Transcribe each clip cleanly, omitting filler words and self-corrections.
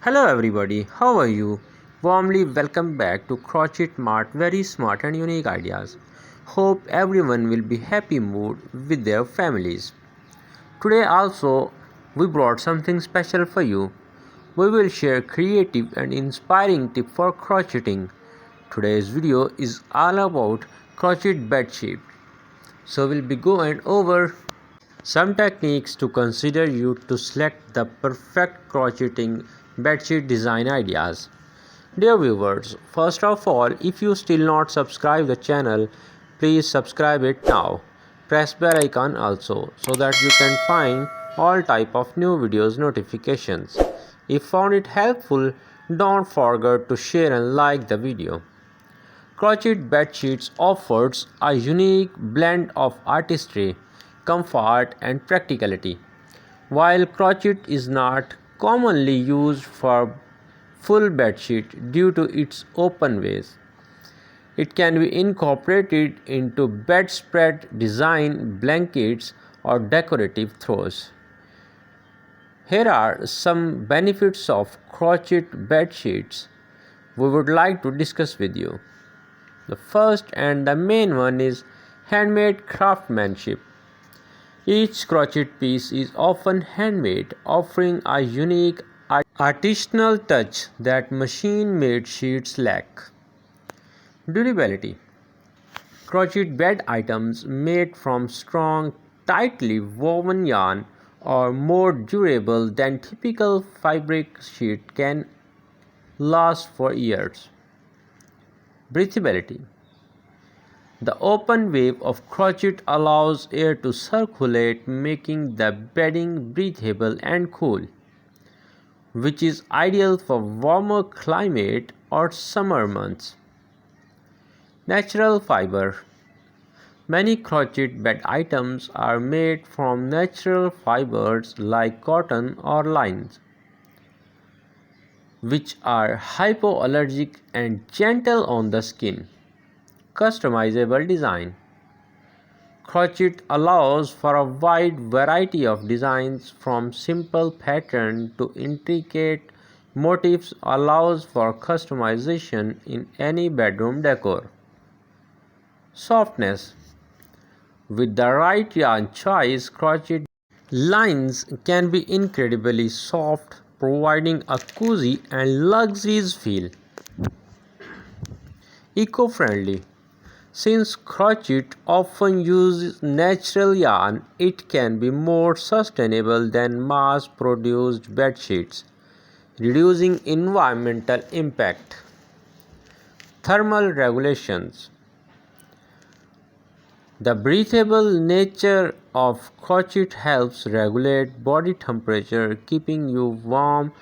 Hello everybody, how are you? Warmly welcome back to Crochet Mart, very smart and unique ideas. Hope everyone will be happy mood with their families. Today also we brought something special for you. We will share creative and inspiring tip for crocheting. Today's video is all about crochet bedsheet. So we'll be going over some techniques to consider you to select the perfect crocheting bedsheet design ideas. Dear viewers, first of all, if you still not subscribe the channel, please subscribe it now. Press bell icon also so that you can find all type of new videos notifications. If found it helpful, don't forget to share and like the video. Crochet bedsheets offers a unique blend of artistry, comfort and practicality. While crochet is not commonly used for full bedsheet due to its open ways, it can be incorporated into bedspread design, blankets or decorative throws. Here are some benefits of crochet bedsheets we would like to discuss with you. The first and the main one is handmade craftsmanship. Each crochet piece is often handmade, offering a unique artisanal touch that machine-made sheets lack. Durability. Crochet bed items made from strong, tightly woven yarn are more durable than typical fabric sheet can last for years. Breathability. The open wave of crochet allows air to circulate, making the bedding breathable and cool, which is ideal for warmer climate or summer months. Natural fiber. Many crochet bed items are made from natural fibers like cotton or lines, which are hypoallergenic and gentle on the skin. Customizable design. Crochet allows for a wide variety of designs from simple pattern to intricate motifs, allows for customization in any bedroom decor. Softness. With the right yarn choice, crochet lines can be incredibly soft, providing a cozy and luxurious feel. Eco-friendly. Since crochet often uses natural yarn, it can be more sustainable than mass-produced bedsheets, reducing environmental impact. Thermal regulations. The breathable nature of crochet helps regulate body temperature, keeping you warm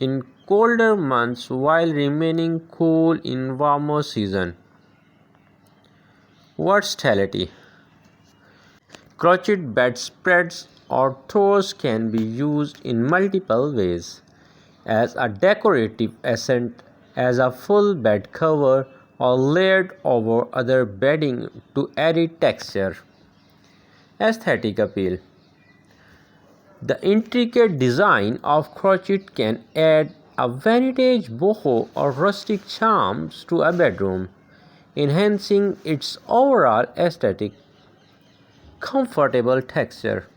in colder months while remaining cool in warmer seasons. Versatility. Crochet bedspreads or throws can be used in multiple ways, as a decorative accent, as a full bed cover, or layered over other bedding to add texture. Aesthetic appeal. The intricate design of crochet can add a vintage boho or rustic charms to a bedroom, enhancing its overall aesthetic. Comfortable texture.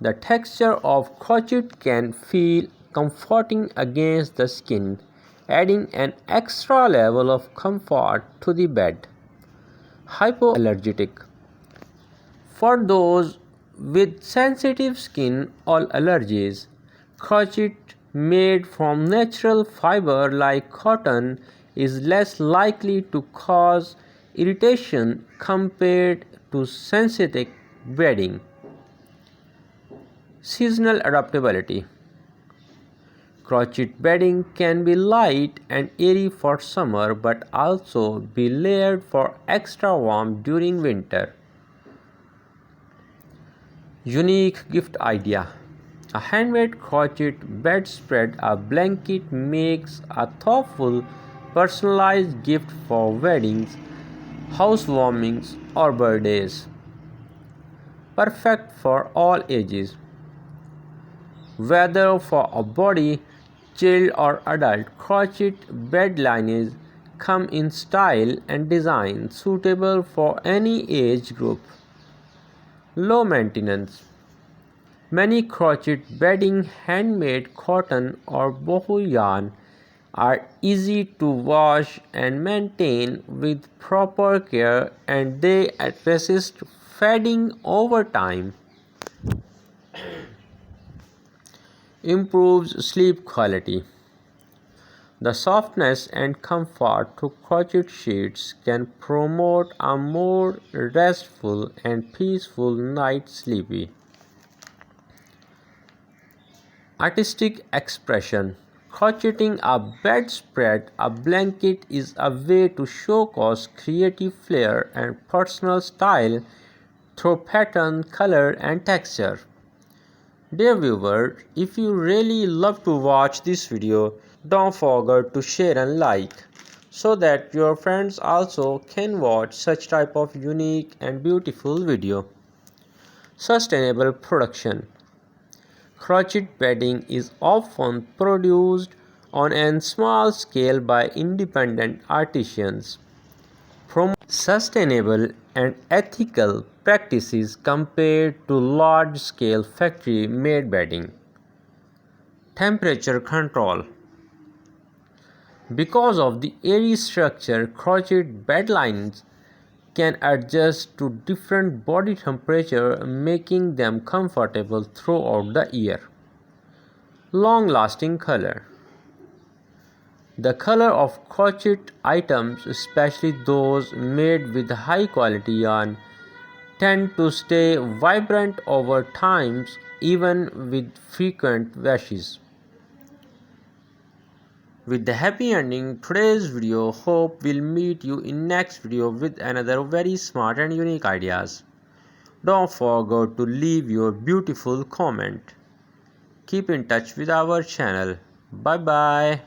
The texture of crochet can feel comforting against the skin, adding an extra level of comfort to the bed. Hypoallergenic. For those with sensitive skin or allergies, crochet made from natural fiber like cotton is less likely to cause irritation compared to synthetic bedding. Seasonal adaptability. Crochet bedding can be light and airy for summer but also be layered for extra warmth during winter. Unique gift idea. A handmade crochet bedspread or blanket makes a thoughtful, personalized gift for weddings, housewarmings, or birthdays. Perfect for all ages. Whether for a body child or adult, crochet bed linens come in style and design suitable for any age group. Low maintenance. Many crochet bedding, handmade cotton or bohemian, are easy to wash and maintain with proper care, and they resist fading over time. Improves sleep quality. The softness and comfort to crochet sheets can promote a more restful and peaceful night sleep. Artistic expression. Crocheting a bedspread, a blanket, is a way to showcase creative flair and personal style through pattern, color, and texture. Dear viewer, if you really love to watch this video, don't forget to share and like so that your friends also can watch such type of unique and beautiful video. Sustainable production. Crochet bedding is often produced on a small scale by independent artisans. Promote sustainable and ethical practices compared to large-scale factory-made bedding. Temperature control. Because of the airy structure, crochet bed lines can adjust to different body temperature, making them comfortable throughout the year. Long-lasting color. The color of crochet items, especially those made with high quality yarn, tend to stay vibrant over time even with frequent washes. With the happy ending today's video, hope we'll meet you in next video with another very smart and unique ideas. Don't forget to leave your beautiful comment. Keep in touch with our channel. Bye bye.